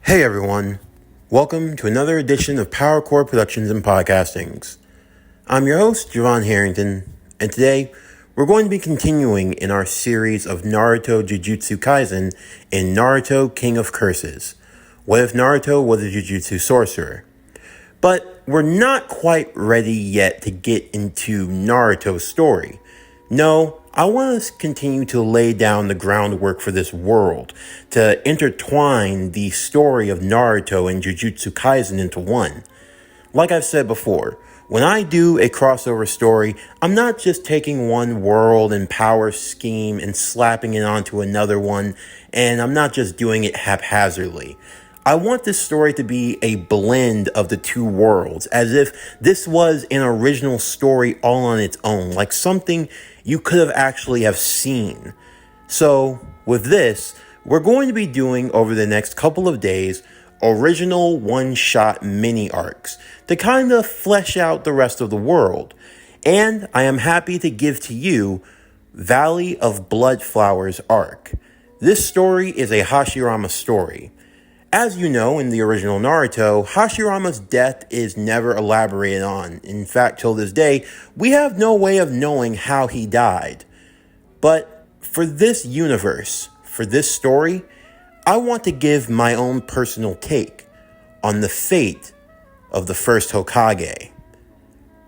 Hey everyone, welcome to another edition of Power Core Productions and Podcastings. I'm your host, Javon Harrington, and today we're going to be continuing in our series of Naruto Jujutsu Kaisen in Naruto King of Curses. What if Naruto was a Jujutsu sorcerer? But we're not quite ready yet to get into Naruto's story. No, I want to continue to lay down the groundwork for this world, to intertwine the story of Naruto and Jujutsu Kaisen into one. Like I've said before, when I do a crossover story, I'm not just taking one world and power scheme and slapping it onto another one, and I'm not just doing it haphazardly. I want this story to be a blend of the two worlds, as if this was an original story all on its own, like something you could have actually have seen. So, with this, we're going to be doing over the next couple of days original one-shot mini arcs to kind of flesh out the rest of the world. And I am happy to give to you Valley of Blood Flowers arc. This story is a Hashirama story. As you know, in the original Naruto, Hashirama's death is never elaborated on. In fact, till this day, we have no way of knowing how he died. But for this universe, for this story, I want to give my own personal take on the fate of the first Hokage.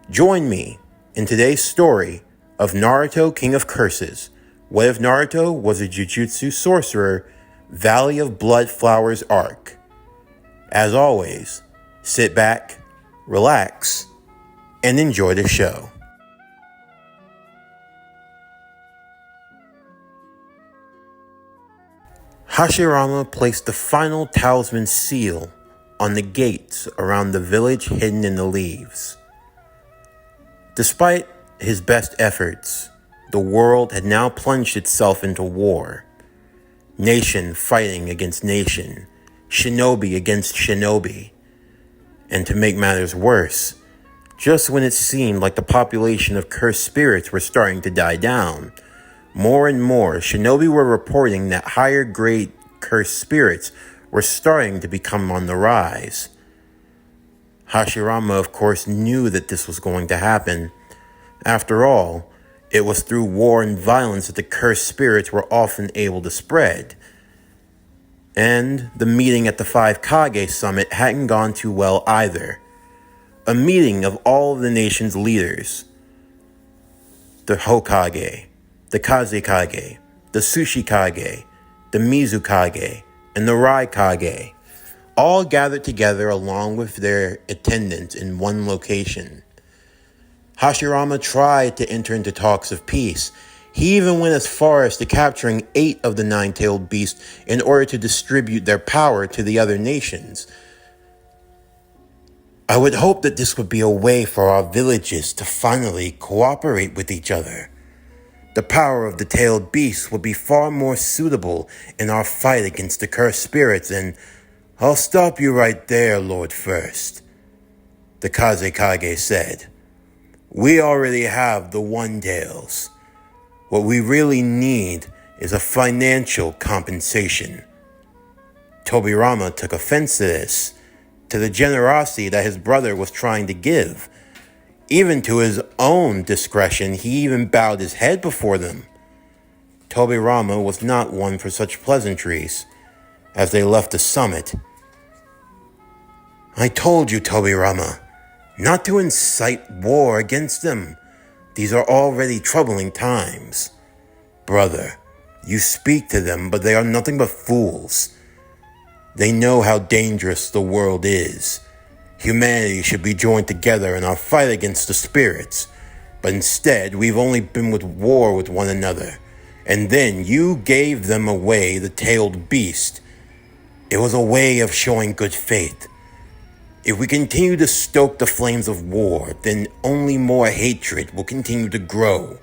Join me in today's story of Naruto King of Curses. What if Naruto was a Jujutsu sorcerer? Valley of Blood Flowers arc. As always, sit back, relax, and enjoy the show. Hashirama placed the final talisman seal on the gates around the village hidden in the leaves. Despite his best efforts, the world had now plunged itself into war. Nation fighting against nation, shinobi against shinobi. And to make matters worse, just when it seemed like the population of cursed spirits were starting to die down, more and more shinobi were reporting that higher grade cursed spirits were starting to become on the rise. Hashirama, of course, knew that this was going to happen. After all, it was through war and violence that the cursed spirits were often able to spread. And the meeting at the 5 Kage summit hadn't gone too well either. A meeting of all of the nation's leaders. The Hokage, the Kazekage, the Tsuchikage, the Mizukage, and the Raikage, all gathered together along with their attendants in one location. Hashirama tried to enter into talks of peace. He even went as far as to capturing 8 of the 9-tailed beasts in order to distribute their power to the other nations. I would hope that this would be a way for our villages to finally cooperate with each other. The power of the tailed beasts would be far more suitable in our fight against the cursed spirits, and I'll stop you right there, Lord First, the Kazekage said. We already have the one-tails. What we really need is a financial compensation. Tobirama took offense to this, to the generosity that his brother was trying to give. Even to his own discretion, he even bowed his head before them. Tobirama was not one for such pleasantries. As they left the summit, I told you, Tobirama, not to incite war against them. These are already troubling times. Brother, you speak to them, but they are nothing but fools. They know how dangerous the world is. Humanity should be joined together in our fight against the spirits. But instead, we've only been at war with one another. And then you gave them away the tailed beast. It was a way of showing good faith. If we continue to stoke the flames of war, then only more hatred will continue to grow.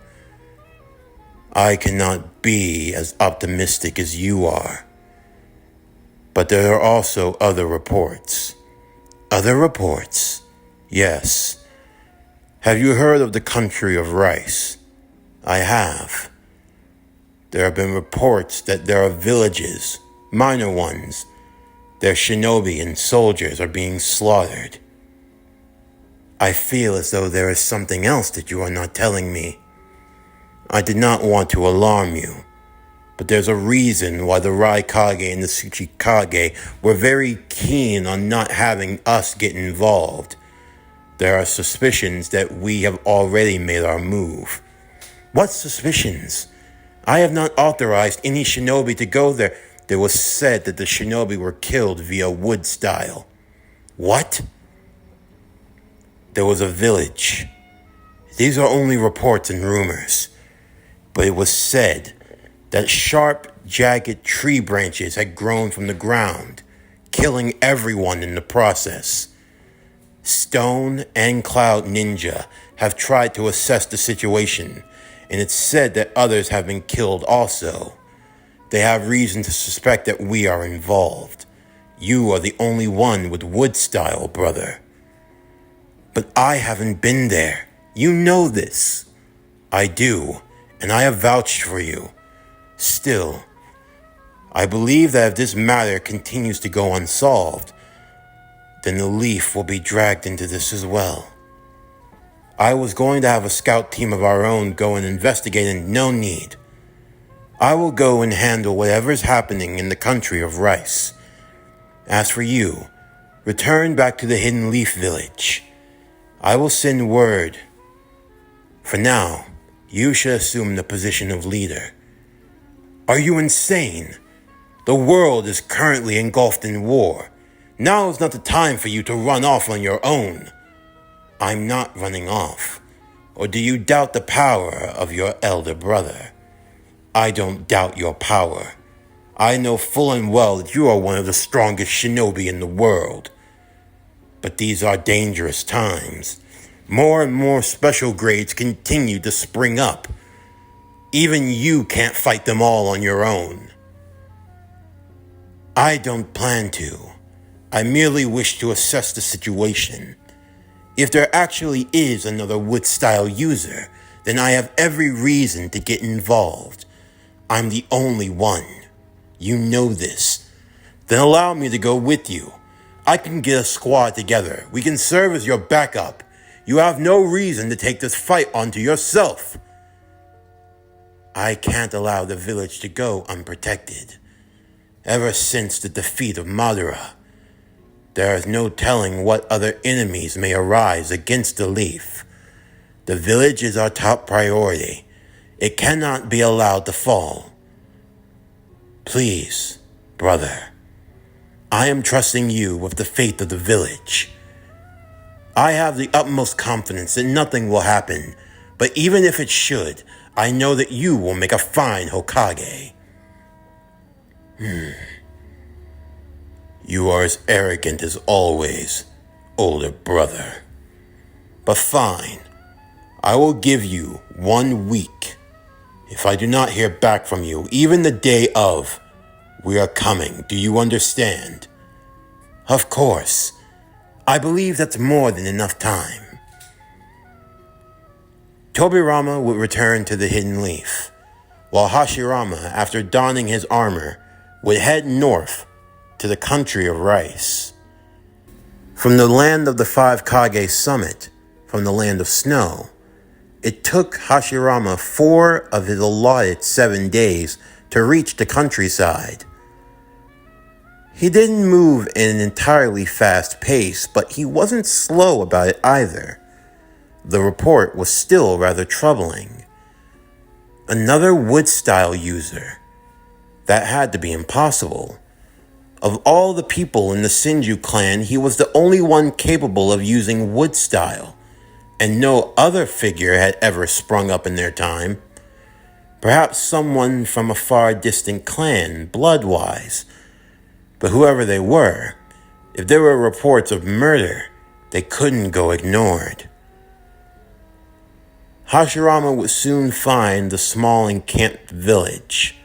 I cannot be as optimistic as you are. But there are also other reports. Other reports? Yes. Have you heard of the country of rice? I have. There have been reports that there are villages, minor ones, Their shinobi and soldiers are being slaughtered. I feel as though there is something else that you are not telling me. I did not want to alarm you, but there's a reason why the Raikage and the Tsuchikage were very keen on not having us get involved. There are suspicions that we have already made our move. What suspicions? I have not authorized any shinobi to go there. It was said that the shinobi were killed via wood style. What? There was a village. These are only reports and rumors. But it was said that sharp, jagged tree branches had grown from the ground, killing everyone in the process. Stone and Cloud Ninja have tried to assess the situation, and it's said that others have been killed also. They have reason to suspect that we are involved. You are the only one with wood style, brother. But I haven't been there. You know this. I do, and I have vouched for you. Still, I believe that if this matter continues to go unsolved, then the Leaf will be dragged into this as well. I was going to have a scout team of our own go and investigate, and no need. I will go and handle whatever is happening in the country of Rice. As for you, return back to the Hidden Leaf Village. I will send word. For now, you should assume the position of leader. Are you insane? The world is currently engulfed in war. Now is not the time for you to run off on your own. I'm not running off. Or do you doubt the power of your elder brother? I don't doubt your power. I know full and well that you are one of the strongest shinobi in the world. But these are dangerous times. More and more special grades continue to spring up. Even you can't fight them all on your own. I don't plan to. I merely wish to assess the situation. If there actually is another wood-style user, then I have every reason to get involved. I'm the only one. You know this. Then allow me to go with you. I can get a squad together. We can serve as your backup. You have no reason to take this fight onto yourself. I can't allow the village to go unprotected. Ever since the defeat of Madara, there is no telling what other enemies may arise against the Leaf. The village is our top priority. It cannot be allowed to fall. Please, brother, I am trusting you with the fate of the village. I have the utmost confidence that nothing will happen, but even if it should, I know that you will make a fine Hokage. You are as arrogant as always, older brother. But fine, I will give you 1 week. If I do not hear back from you, even the day of, we are coming. Do you understand? Of course. I believe that's more than enough time. Tobirama would return to the Hidden Leaf, while Hashirama, after donning his armor, would head north to the country of Rice. From the land of the 5 Kage summit, from the land of snow, it took Hashirama 4 of his allotted 7 days to reach the countryside. He didn't move in an entirely fast pace, but he wasn't slow about it either. The report was still rather troubling. Another wood-style user. That had to be impossible. Of all the people in the Senju clan, he was the only one capable of using wood style, and no other figure had ever sprung up in their time. Perhaps someone from a far distant clan, blood-wise. But whoever they were, if there were reports of murder, they couldn't go ignored. Hashirama would soon find the small encamped village.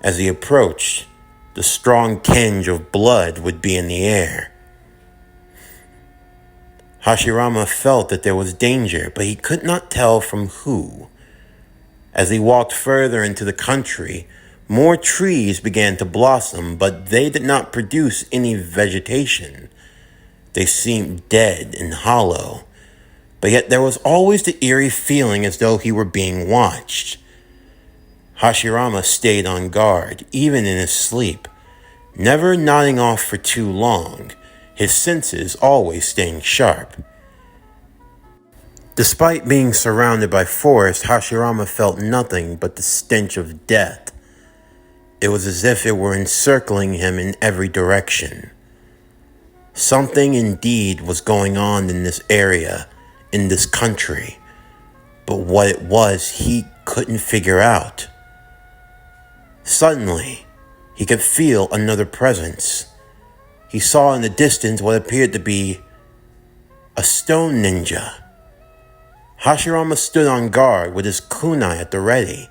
As he approached, the strong tinge of blood would be in the air. Hashirama felt that there was danger, but he could not tell from who. As he walked further into the country, More trees began to blossom, but they did not produce any vegetation. They seemed dead and hollow, but yet there was always the eerie feeling as though he were being watched. Hashirama stayed on guard, even in his sleep, never nodding off for too long, his senses always staying sharp. Despite being surrounded by forest, Hashirama felt nothing but the stench of death. It was as if it were encircling him in every direction. Something indeed was going on in this area, in this country, but what it was, he couldn't figure out. Suddenly, he could feel another presence. He saw in the distance what appeared to be a stone ninja. Hashirama stood on guard with his kunai at the ready,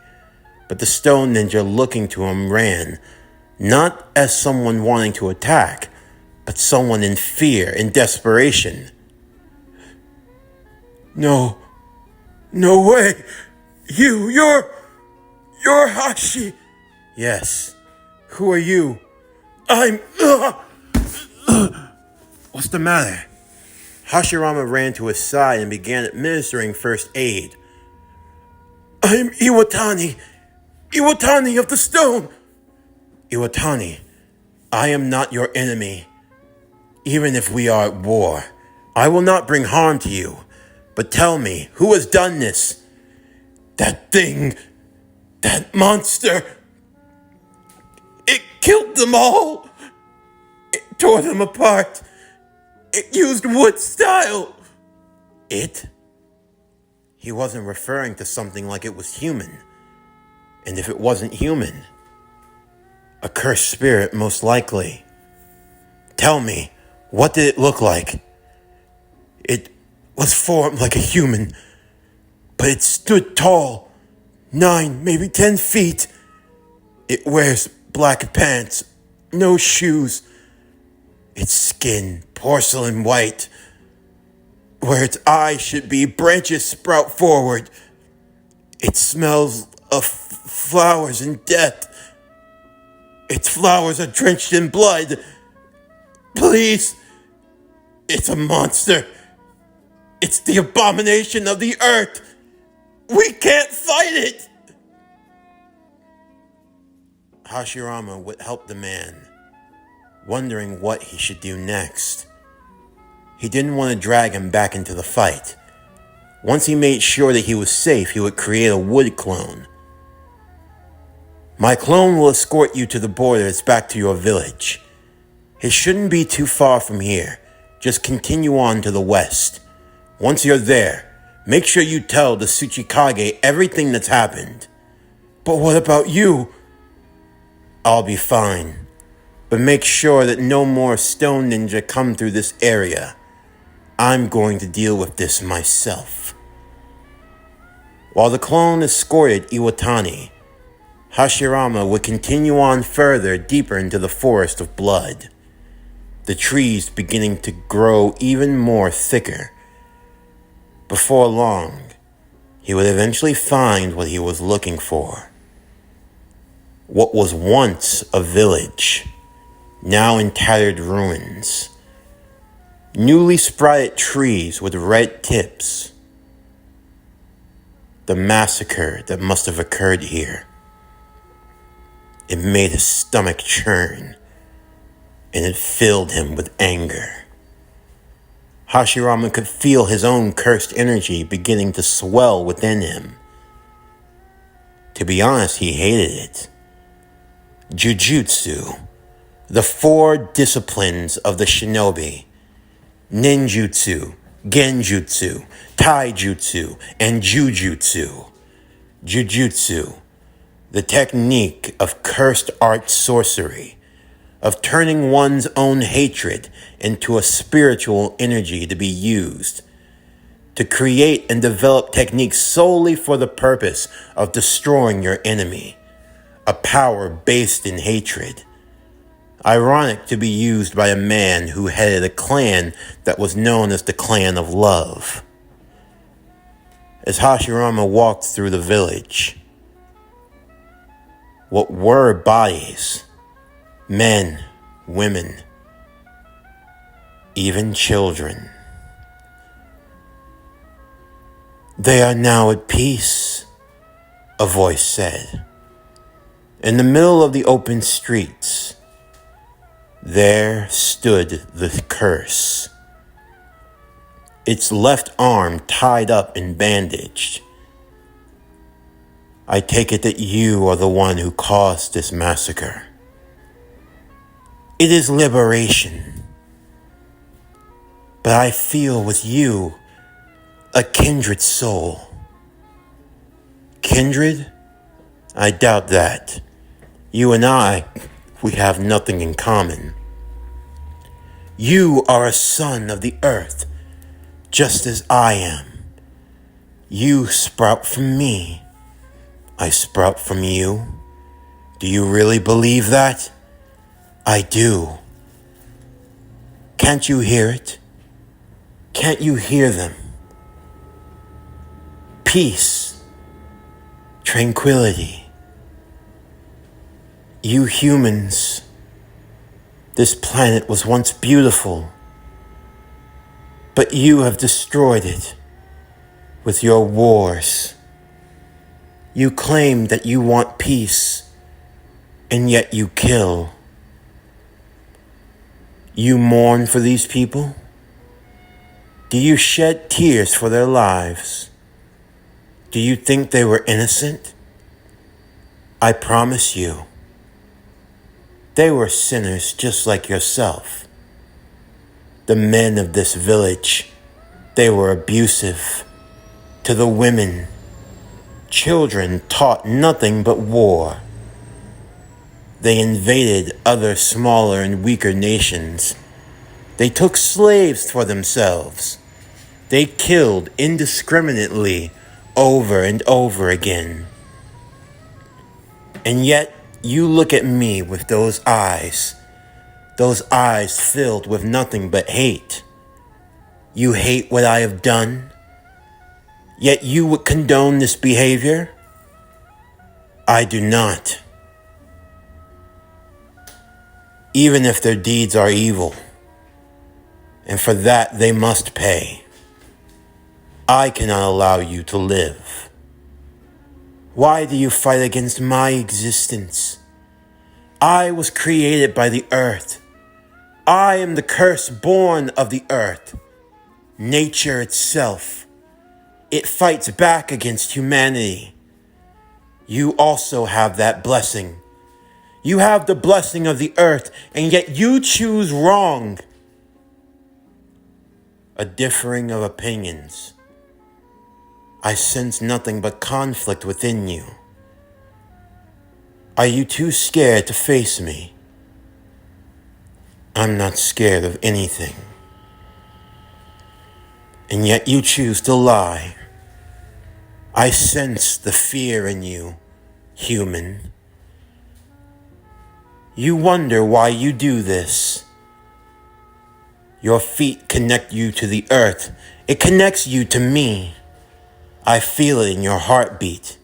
but the stone ninja looking to him ran, not as someone wanting to attack, but someone in fear and desperation. No way! You're Hashi! Yes. Who are you? I'm... What's the matter? Hashirama ran to his side and began administering first aid. I'm Iwatani of the stone! Iwatani, I am not your enemy. Even if we are at war, I will not bring harm to you. But tell me, who has done this? That thing, that monster. It killed them all. It tore them apart. It used wood style. It? He wasn't referring to something like it was human. And if it wasn't human, a cursed spirit most likely. Tell me, what did it look like? It was formed like a human, but it stood tall, 9, maybe 10 feet. It wears black pants, no shoes. Its skin, porcelain white. Where its eyes should be, branches sprout forward. It smells of flowers and death. Its flowers are drenched in blood. Please, it's a monster. It's the abomination of the earth. We can't fight it. Hashirama would help the man, wondering what he should do next. He didn't want to drag him back into the fight. Once he made sure that he was safe, he would create a wood clone. My clone will escort you to the border that's back to your village. It shouldn't be too far from here. Just continue on to the west. Once you're there, make sure you tell the Tsuchikage everything that's happened. But what about you? I'll be fine. But make sure that no more stone ninja come through this area. I'm going to deal with this myself. While the clone escorted Iwatani, Hashirama would continue on further deeper into the forest of blood, the trees beginning to grow even more thicker. Before long, he would eventually find what he was looking for. What was once a village, now in tattered ruins. Newly sprouted trees with red tips. The massacre that must have occurred here. It made his stomach churn, and it filled him with anger. Hashirama could feel his own cursed energy beginning to swell within him. To be honest, he hated it. Jujutsu, the 4 disciplines of the shinobi, ninjutsu, genjutsu, taijutsu, and jujutsu. Jujutsu, the technique of cursed art sorcery, of turning one's own hatred into a spiritual energy to be used, to create and develop techniques solely for the purpose of destroying your enemy, a power based in hatred. Ironic to be used by a man who headed a clan that was known as the Clan of Love. As Hashirama walked through the village, what were bodies, men, women, even children. They are now at peace, a voice said. In the middle of the open streets, there stood the curse, its left arm tied up and bandaged. I take it that you are the one who caused this massacre. It is liberation. But I feel with you a kindred soul. Kindred? I doubt that. You and I, we have nothing in common. You are a son of the earth, just as I am. You sprout from me. I sprout from you. Do you really believe that? I do. Can't you hear it? Can't you hear them? Peace, tranquility. You humans, this planet was once beautiful, but you have destroyed it with your wars. You claim that you want peace, and yet you kill. You mourn for these people? Do you shed tears for their lives? Do you think they were innocent? I promise you, they were sinners just like yourself. The men of this village, they were abusive to the women. Children taught nothing but war. They invaded other smaller and weaker nations. They took slaves for themselves. They killed indiscriminately over and over again. And yet, you look at me with those eyes filled with nothing but hate. You hate what I have done, yet you would condone this behavior? I do not. Even if their deeds are evil, and for that they must pay, I cannot allow you to live. Why do you fight against my existence? I was created by the earth. I am the curse born of the earth. Nature itself. It fights back against humanity. You also have that blessing. You have the blessing of the earth, and yet you choose wrong. A differing of opinions. I sense nothing but conflict within you. Are you too scared to face me? I'm not scared of anything. And yet you choose to lie. I sense the fear in you, human. You wonder why you do this. Your feet connect you to the earth. It connects you to me. I feel it in your heartbeat.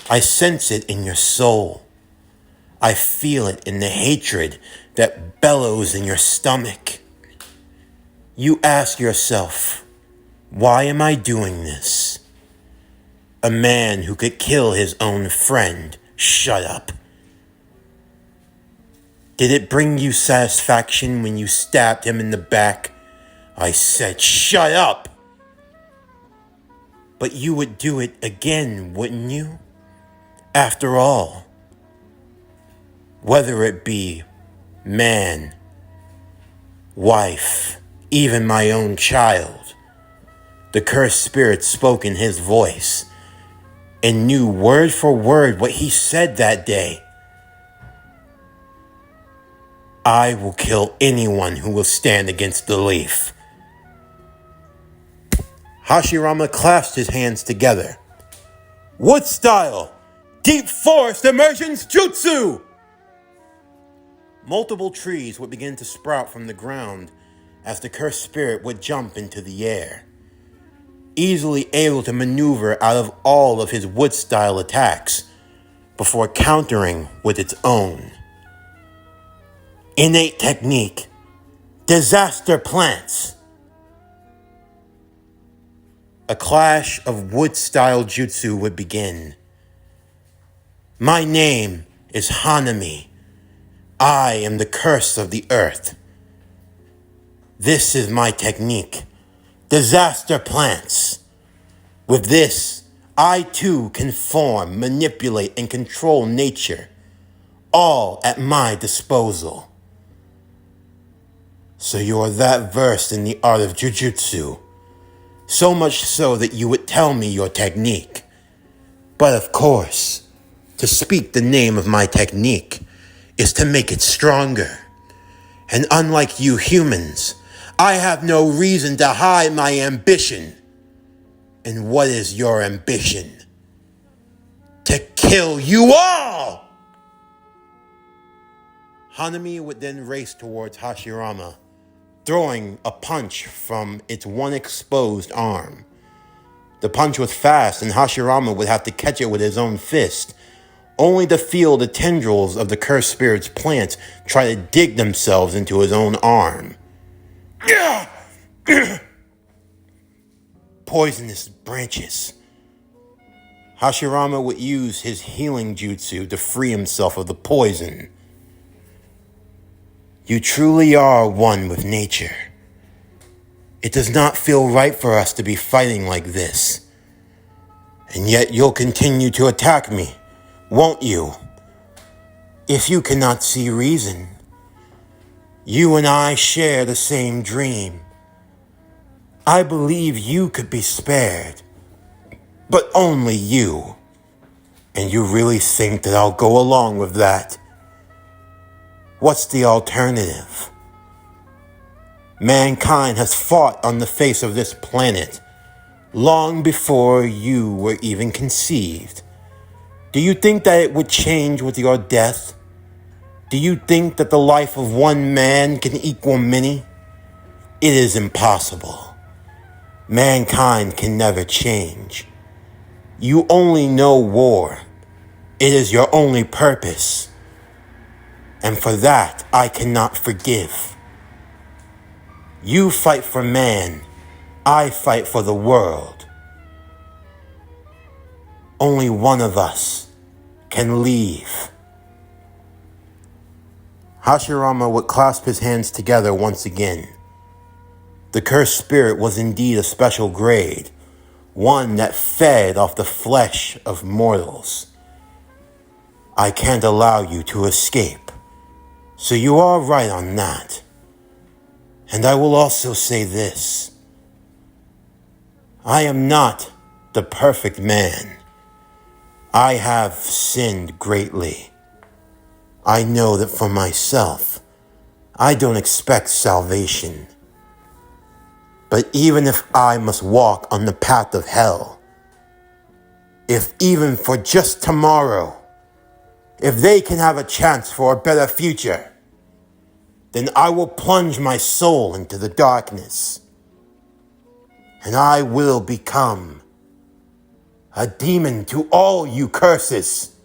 I sense it in your soul. I feel it in the hatred that bellows in your stomach. You ask yourself, why am I doing this? A man who could kill his own friend. Shut up. Did it bring you satisfaction when you stabbed him in the back? I said, shut up. But you would do it again, wouldn't you? After all, whether it be man, wife, even my own child, the cursed spirit spoke in his voice and knew word for word what he said that day. I will kill anyone who will stand against the leaf. Hashirama clasped his hands together. Wood style! Deep forest immersions jutsu! Multiple trees would begin to sprout from the ground as the cursed spirit would jump into the air, easily able to maneuver out of all of his wood style attacks. before countering with its own. Innate technique. Disaster plants. A clash of wood-style jutsu would begin. My name is Hanami. I am the curse of the earth. This is my technique. Disaster plants. With this, I too can form, manipulate, and control nature, all at my disposal. So you are that versed in the art of Jujutsu, so much so that you would tell me your technique. But of course, to speak the name of my technique is to make it stronger. And unlike you humans, I have no reason to hide my ambition. And what is your ambition? To kill you all! Hanami would then race towards Hashirama, throwing a punch from its one exposed arm. The punch was fast, and Hashirama would have to catch it with his own fist, only to feel the tendrils of the cursed spirit's plants try to dig themselves into his own arm. Poisonous branches. Hashirama would use his healing jutsu to free himself of the poison. You truly are one with nature. It does not feel right for us to be fighting like this. And yet you'll continue to attack me, won't you? If you cannot see reason, you and I share the same dream. I believe you could be spared, but only you. And you really think that I'll go along with that? What's the alternative? Mankind has fought on the face of this planet long before you were even conceived. Do you think that it would change with your death? Do you think that the life of one man can equal many? It is impossible. Mankind can never change. You only know war. It is your only purpose. And for that, I cannot forgive. You fight for man. I fight for the world. Only one of us can leave. Hashirama would clasp his hands together once again. The cursed spirit was indeed a special grade, one that fed off the flesh of mortals. I can't allow you to escape, so you are right on that. And I will also say this. I am not the perfect man. I have sinned greatly. I know that for myself, I don't expect salvation. But even if I must walk on the path of hell, if even for just tomorrow, if they can have a chance for a better future, then I will plunge my soul into the darkness. And I will become a demon to all you curses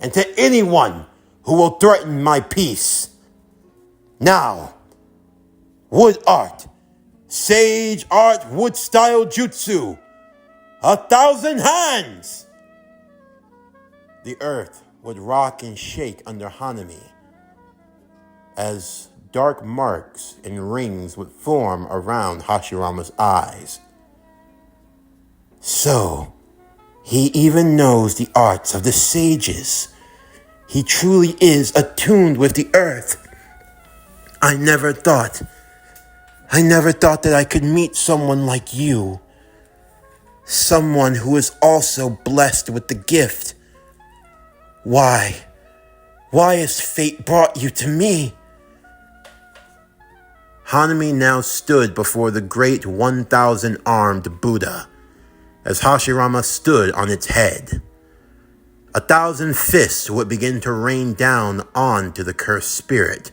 and to anyone who will threaten my peace. Now, wood art, sage art, wood style jutsu, 1,000 hands! The earth would rock and shake under Hanami as dark marks and rings would form around Hashirama's eyes. So, he even knows the arts of the sages. He truly is attuned with the earth. I never thought that I could meet someone like you. Someone who is also blessed with the gift. Why has fate brought you to me? Hanami now stood before the great 1,000-armed Buddha, as Hashirama stood on its head. 1,000 fists would begin to rain down onto the cursed spirit.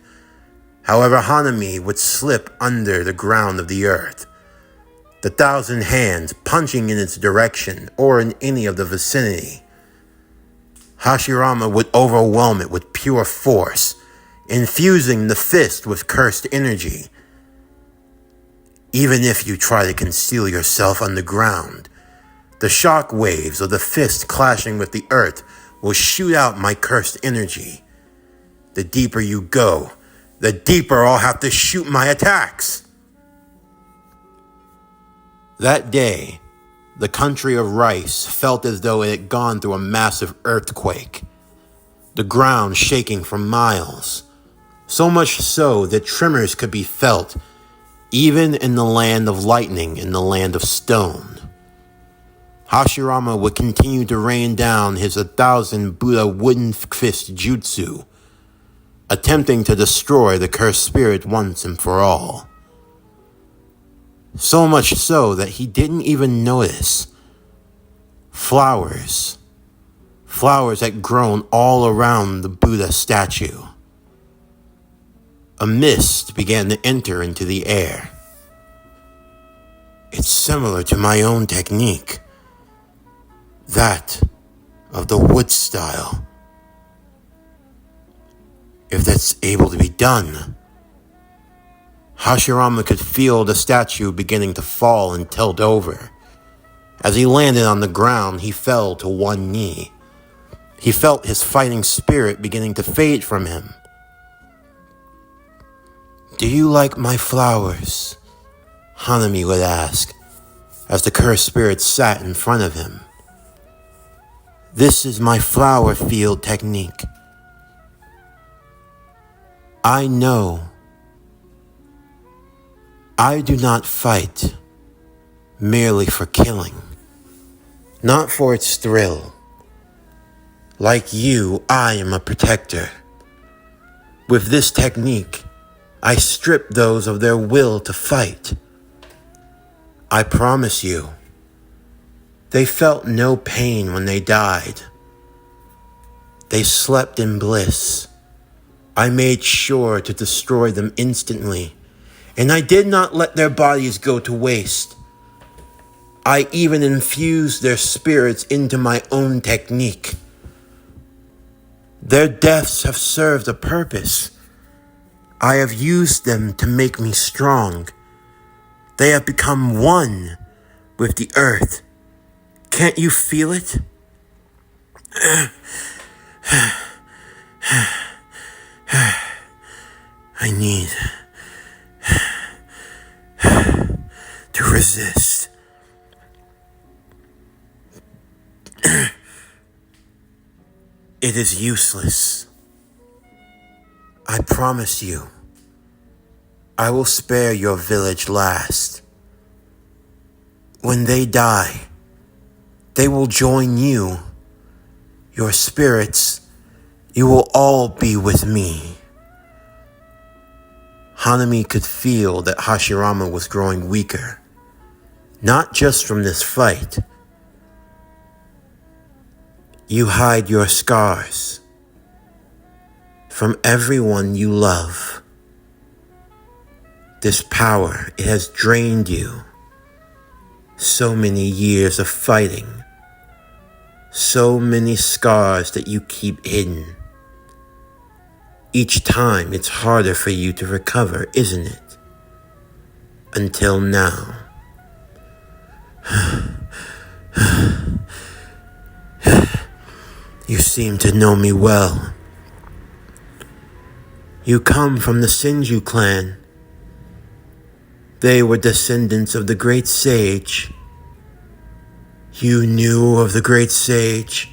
However, Hanami would slip under the ground of the earth, the 1,000 hands punching in its direction or in any of the vicinity. Hashirama would overwhelm it with pure force, infusing the fist with cursed energy. Even if you try to conceal yourself underground, the shock waves of the fist clashing with the earth will shoot out my cursed energy. The deeper you go, the deeper I'll have to shoot my attacks. That day, the country of Rice felt as though it had gone through a massive earthquake, the ground shaking for miles, so much so that tremors could be felt even in the land of lightning and the land of stone. Hashirama would continue to rain down his 1,000 Buddha wooden fist jutsu, attempting to destroy the cursed spirit once and for all. So much so that he didn't even notice flowers had grown all around the Buddha statue. A mist began to enter into the air. It's similar to my own technique, that of the wood style. If that's able to be done, Hashirama could feel the statue beginning to fall and tilt over. As he landed on the ground, he fell to one knee. He felt his fighting spirit beginning to fade from him. "Do you like my flowers?" Hanami would ask, as the cursed spirit sat in front of him. "This is my flower field technique. I know I do not fight merely for killing, not for its thrill. Like you, I am a protector. With this technique, I strip those of their will to fight. I promise you, they felt no pain when they died. They slept in bliss. I made sure to destroy them instantly, and I did not let their bodies go to waste. I even infused their spirits into my own technique. Their deaths have served a purpose. I have used them to make me strong. They have become one with the earth. Can't you feel it? I need to resist. It is useless. I promise you, I will spare your village last. When they die, they will join you. Your spirits, you will all be with me. Hanami could feel that Hashirama was growing weaker, not just from this fight. You hide your scars from everyone you love. This power, it has drained you. So many years of fighting, so many scars that you keep hidden. Each time it's harder for you to recover, isn't it? Until now. You seem to know me well. You come from the Senju clan. They were descendants of the great sage. You knew of the great sage.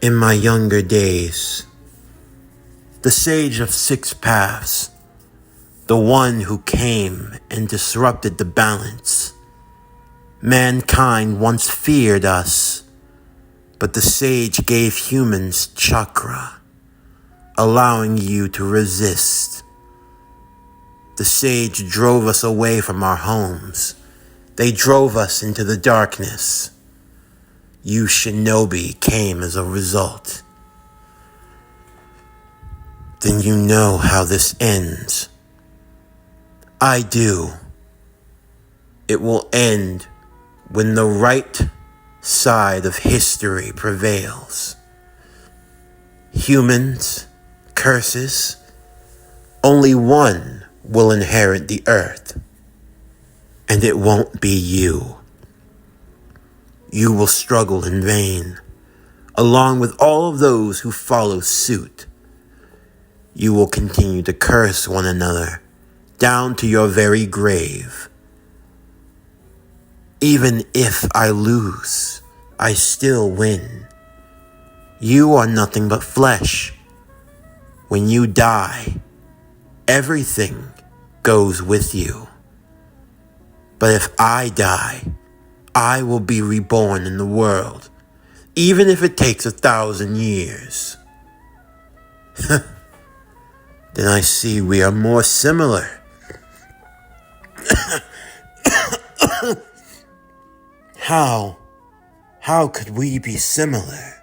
In my younger days, the sage of 6 paths, the one who came and disrupted the balance. Mankind once feared us, but the sage gave humans chakra, allowing you to resist. The sage drove us away from our homes. They drove us into the darkness. You shinobi came as a result. Then you know how this ends. I do. It will end when the right side of history prevails. Humans, curses, only one will inherit the earth, and it won't be you. You will struggle in vain, along with all of those who follow suit. You will continue to curse one another down to your very grave. Even if I lose, I still win. You are nothing but flesh. When you die, everything goes with you. But if I die, I will be reborn in the world, even if it takes 1,000 years. Then I see we are more similar. How could we be similar?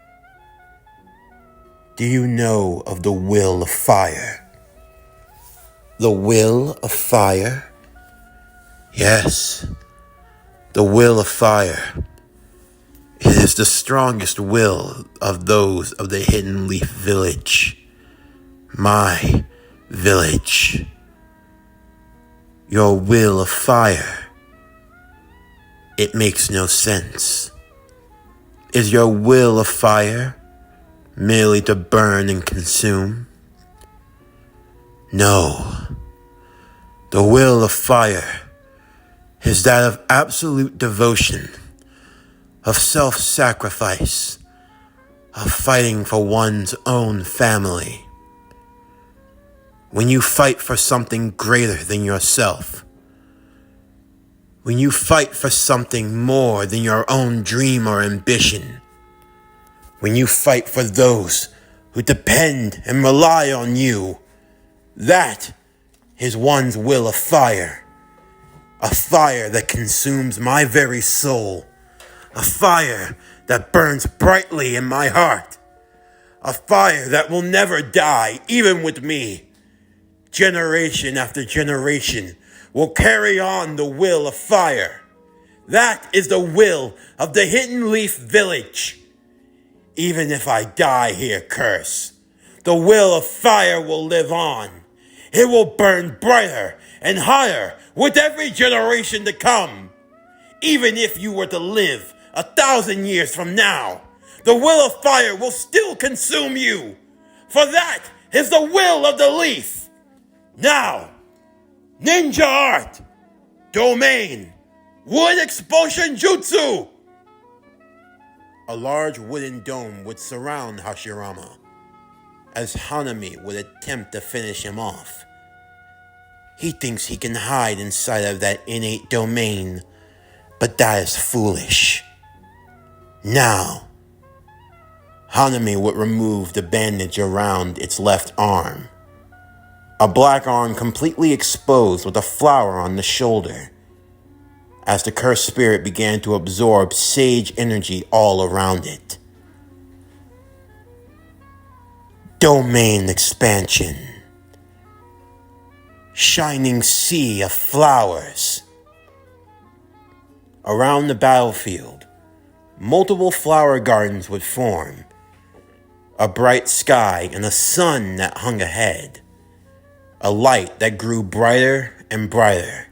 Do you know of the will of fire? The will of fire? Yes, the will of fire. It is the strongest will of those of the Hidden Leaf Village. My village. Your will of fire. It makes no sense. Is your will of fire merely to burn and consume? No. The will of fire is that of absolute devotion, of self-sacrifice, of fighting for one's own family. When you fight for something greater than yourself, when you fight for something more than your own dream or ambition, when you fight for those who depend and rely on you, that is one's will of fire. A fire that consumes my very soul. A fire that burns brightly in my heart. A fire that will never die, even with me. Generation after generation will carry on the will of fire. That is the will of the Hidden Leaf Village. Even if I die here, curse, the will of fire will live on. It will burn brighter and higher with every generation to come. Even if you were to live 1,000 years from now, the will of fire will still consume you. For that is the will of the leaf. Now, ninja art, domain, wood expulsion jutsu. A large wooden dome would surround Hashirama, as Hanami would attempt to finish him off. He thinks he can hide inside of that innate domain, but that is foolish. Now, Hanami would remove the bandage around its left arm. A black arm completely exposed with a flower on the shoulder, as the cursed spirit began to absorb sage energy all around it. Domain expansion. Shining sea of flowers. Around the battlefield, multiple flower gardens would form. A bright sky and a sun that hung ahead. A light that grew brighter and brighter.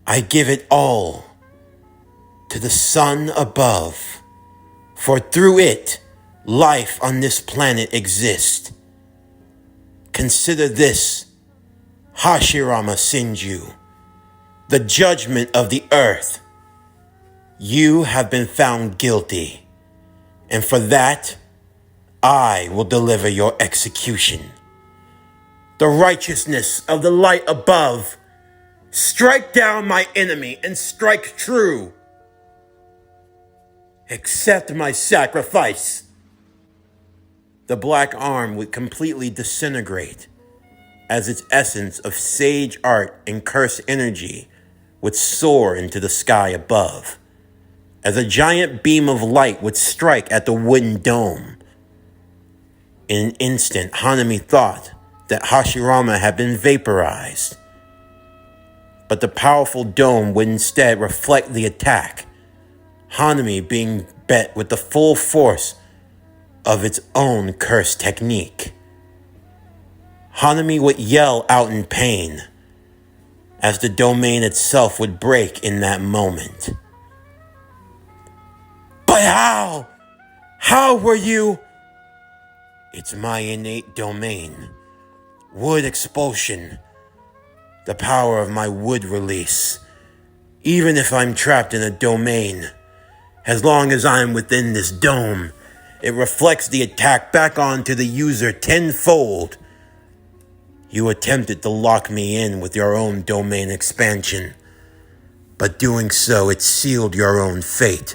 I give it all to the sun above, for through it, life on this planet exists. Consider this, Hashirama Senju, the judgment of the earth. You have been found guilty, and for that, I will deliver your execution. The righteousness of the light above, strike down my enemy and strike true. Accept my sacrifice. The black arm would completely disintegrate as its essence of sage art and cursed energy would soar into the sky above, as a giant beam of light would strike at the wooden dome. In an instant, Hanami thought that Hashirama had been vaporized, but the powerful dome would instead reflect the attack. Hanami being bet with the full force of its own curse technique. Hanami would yell out in pain as the domain itself would break in that moment. But how? How were you? It's my innate domain. Wood expulsion. The power of my wood release. Even if I'm trapped in a domain, as long as I'm within this dome, it reflects the attack back onto the user tenfold. You attempted to lock me in with your own domain expansion, but doing so, it sealed your own fate.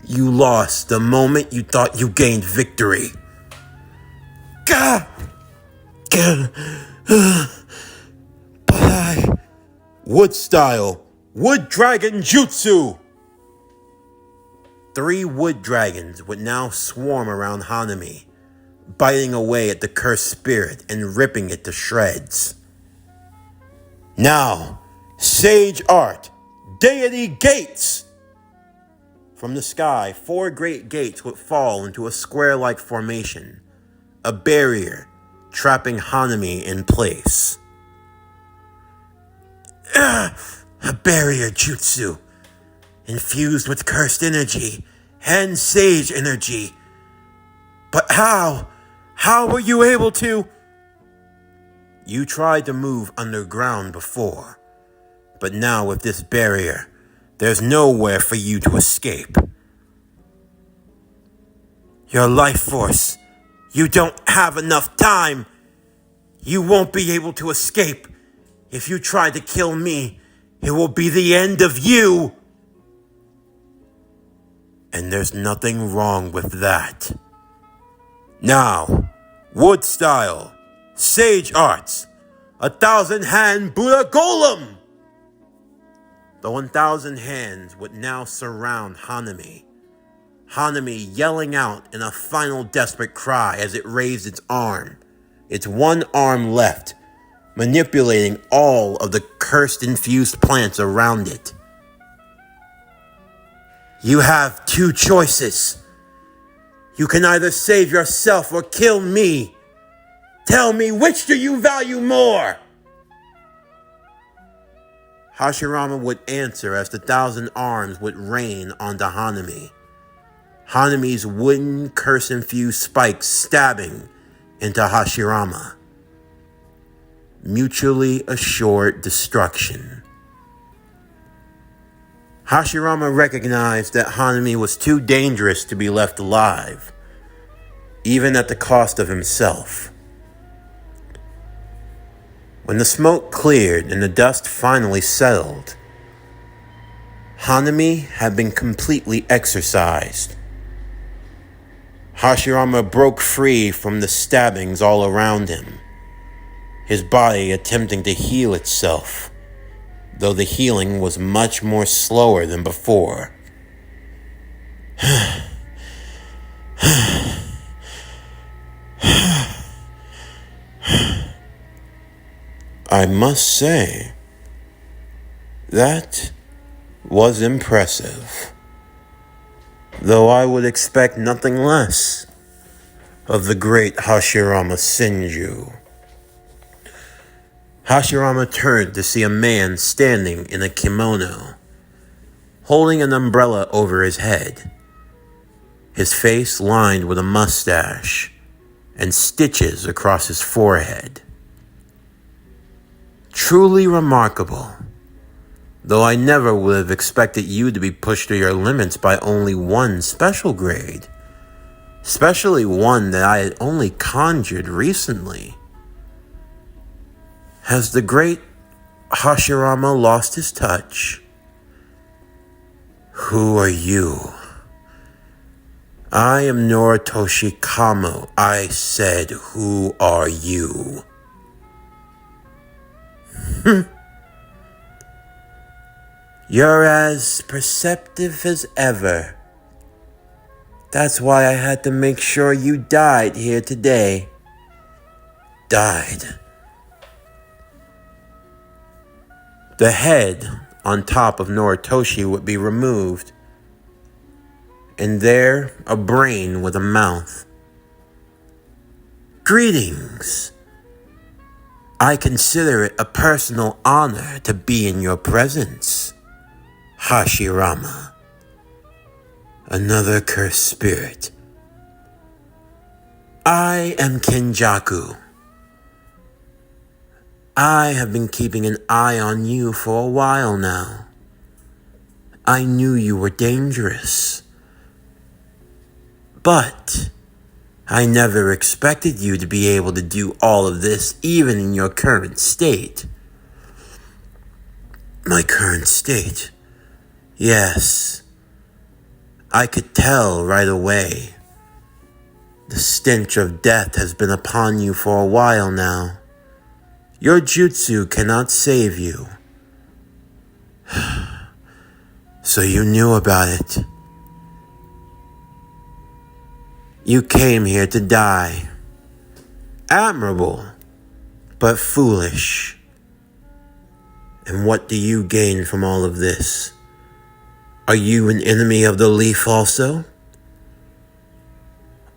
You lost the moment you thought you gained victory. Gah! Gah! But Wood style. Wood Dragon Jutsu! 3 wood dragons would now swarm around Hanami, biting away at the cursed spirit and ripping it to shreds. Now, Sage Art, Deity Gates! From the sky, 4 great gates would fall into a square-like formation, a barrier trapping Hanami in place. A barrier jutsu, infused with cursed energy and sage energy. But how? How were you able to? You tried to move underground before, but now with this barrier, there's nowhere for you to escape. Your life force, you don't have enough time. You won't be able to escape. If you try to kill me, it will be the end of you. And there's nothing wrong with that. Now, Wood Style, Sage Arts, 1,000-hand Buddha Golem! The 1,000 hands would now surround Hanami. Hanami yelling out in a final desperate cry as it raised its arm, its one arm left, manipulating all of the cursed-infused plants around it. You have 2 choices. You can either save yourself or kill me. Tell me, which do you value more? Hashirama would answer as the 1,000 arms would rain onto Hanami. Hanami's wooden curse-infused spikes stabbing into Hashirama. Mutually assured destruction. Hashirama recognized that Hanami was too dangerous to be left alive, even at the cost of himself. When the smoke cleared and the dust finally settled, Hanami had been completely exorcised. Hashirama broke free from the stabbings all around him, his body attempting to heal itself, though the healing was much more slower than before. I must say, that was impressive, though I would expect nothing less of the great Hashirama Senju. Hashirama turned to see a man standing in a kimono, holding an umbrella over his head, his face lined with a mustache and stitches across his forehead. Truly remarkable, though I never would have expected you to be pushed to your limits by only one special grade, especially one that I had only conjured recently. Has the great Hashirama lost his touch? Who are you? I am Noritoshi Kamo. I said, who are you? You're as perceptive as ever. That's why I had to make sure you died here today. Died. The head on top of Noritoshi would be removed, and there a brain with a mouth. Greetings. I consider it a personal honor to be in your presence, Hashirama. Another cursed spirit. I am Kenjaku. I have been keeping an eye on you for a while now. I knew you were dangerous. But I never expected you to be able to do all of this even in your current state. My current state? Yes. I could tell right away. The stench of death has been upon you for a while now. Your jutsu cannot save you. So you knew about it. You came here to die. Admirable, but foolish. And what do you gain from all of this? Are you an enemy of the leaf also?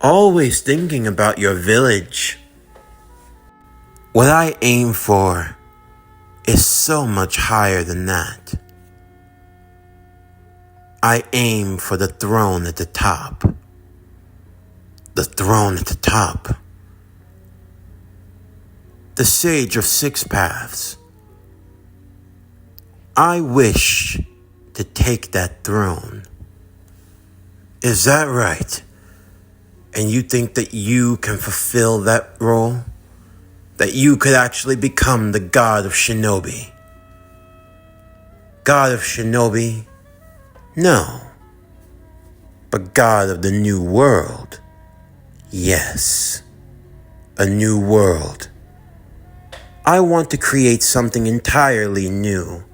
Always thinking about your village. What I aim for is so much higher than that. I aim for the throne at the top. The throne at the top. The Sage of Six Paths. I wish to take that throne. Is that right? And you think that you can fulfill that role? That you could actually become the god of shinobi? God of shinobi? No. But god of the new world? Yes. A new world. I want to create something entirely new.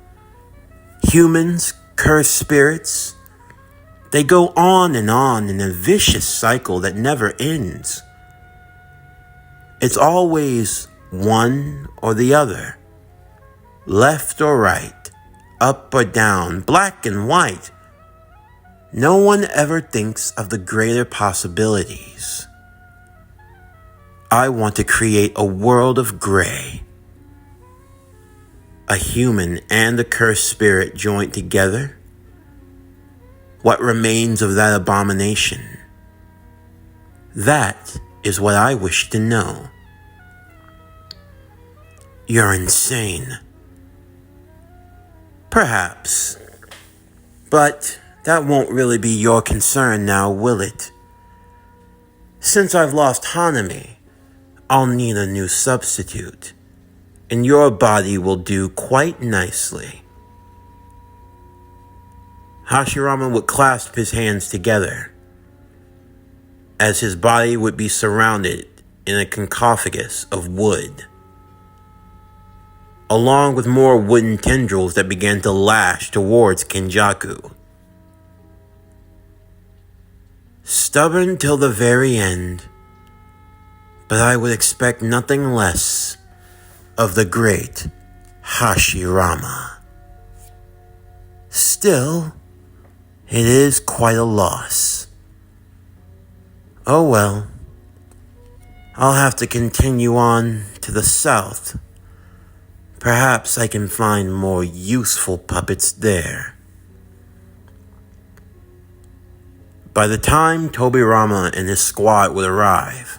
Humans, cursed spirits, they go on in a vicious cycle that never ends. It's always one or the other, left or right, up or down, black and white. No one ever thinks of the greater possibilities. I want to create a world of gray. A human and a cursed spirit joined together. What remains of that abomination? That is what I wish to know. You're insane. Perhaps. But that won't really be your concern now, will it? Since I've lost Hanami, I'll need a new substitute. And your body will do quite nicely. Hashirama would clasp his hands together, as his body would be surrounded in a sarcophagus of wood, along with more wooden tendrils that began to lash towards Kenjaku. Stubborn till the very end, but I would expect nothing less of the great Hashirama. Still, it is quite a loss. Oh well, I'll have to continue on to the south. Perhaps I can find more useful puppets there. By the time Tobirama and his squad would arrive,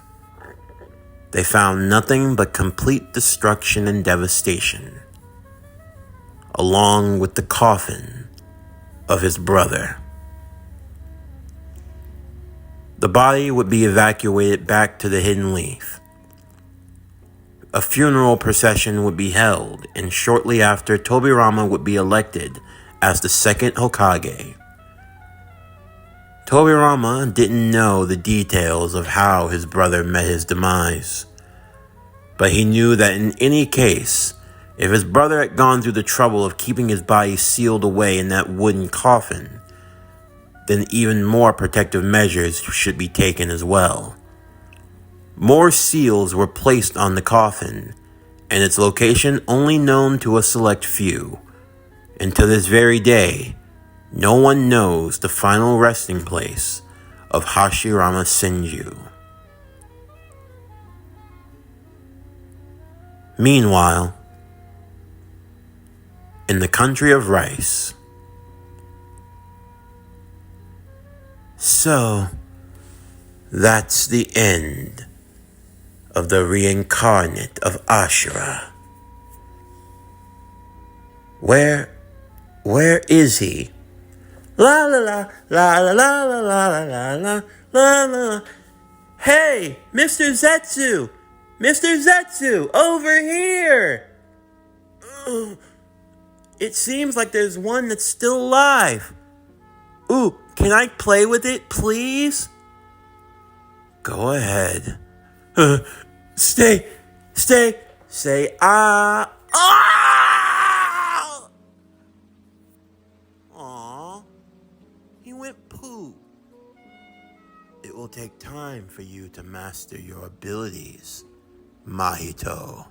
they found nothing but complete destruction and devastation, along with the coffin of his brother. The body would be evacuated back to the Hidden Leaf. A funeral procession would be held, and shortly after, Tobirama would be elected as the second Hokage. Tobirama didn't know the details of how his brother met his demise, but he knew that in any case, if his brother had gone through the trouble of keeping his body sealed away in that wooden coffin, then even more protective measures should be taken as well. More seals were placed on the coffin, and its location only known to a select few, and to this very day, no one knows the final resting place of Hashirama Senju. Meanwhile, in the country of rice, so that's the end of the reincarnate of Ashura. Where is he? La la la la la la la la la la la la. Hey, Mr. Zetsu! Mr. Zetsu, over here! It seems like there's one that's still alive. Ooh, can I play with it, please? Go ahead. Stay, ah. Aww, he went poo. It will take time for you to master your abilities, Mahito.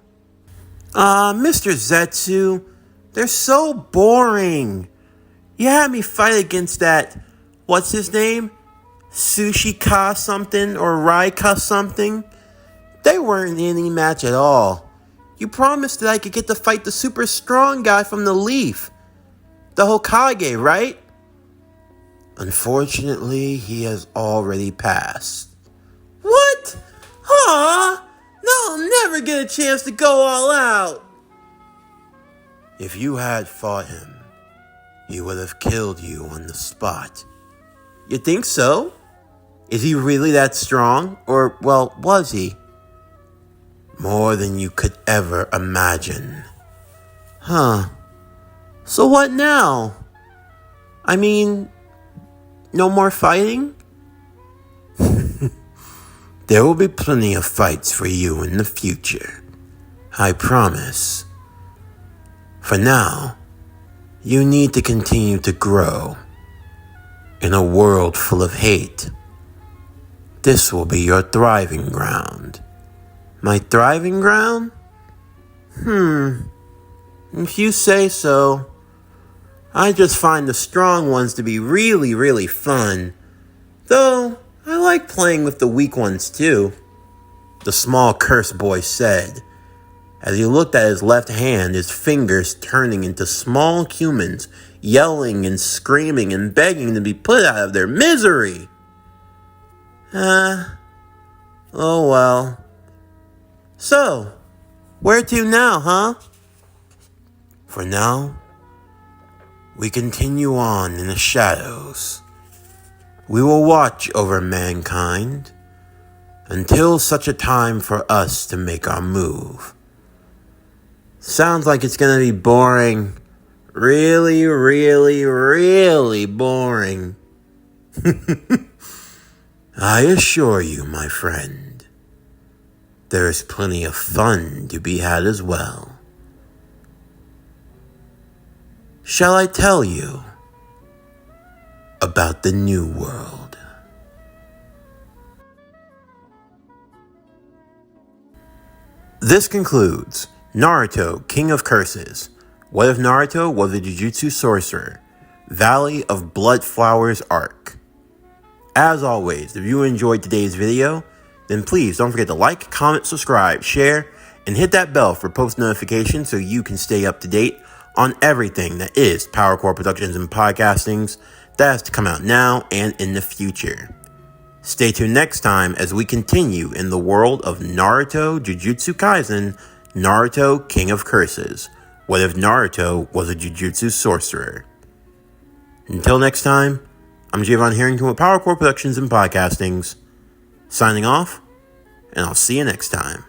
Mr. Zetsu, they're so boring. You had me fight against that, what's his name? Sushika something or Raika something. They weren't in any match at all. You promised that I could get to fight the super strong guy from the Leaf. The Hokage, right? Unfortunately, he has already passed. What? Aw, no, I'll never get a chance to go all out. If you had fought him, he would have killed you on the spot. You think so? Is he really that strong? Or, well, was he? More than you could ever imagine. Huh. So what now? I mean, no more fighting? There will be plenty of fights for you in the future. I promise. For now, you need to continue to grow. In a world full of hate, this will be your thriving ground. My thriving ground? If you say so. I just find the strong ones to be really, really fun. Though, I like playing with the weak ones too. The small curse boy said, as he looked at his left hand, his fingers turning into small humans, yelling and screaming and begging to be put out of their misery. Oh well. So, where to now, huh? For now, we continue on in the shadows. We will watch over mankind until such a time for us to make our move. Sounds like it's gonna be boring. Really, really, really boring. I assure you, my friend, there is plenty of fun to be had as well. Shall I tell you about the new world? This concludes Naruto, King of Curses. What if Naruto was a Jujutsu Sorcerer? Valley of Blood Flowers arc. As always, if you enjoyed today's video, then please don't forget to like, comment, subscribe, share, and hit that bell for post notifications so you can stay up to date on everything that is PowerCore Productions and Podcastings that has to come out now and in the future. Stay tuned next time as we continue in the world of Naruto Jujutsu Kaisen, Naruto King of Curses. What if Naruto was a Jujutsu Sorcerer? Until next time, I'm Javon Harrington with PowerCore Productions and Podcastings, signing off, and I'll see you next time.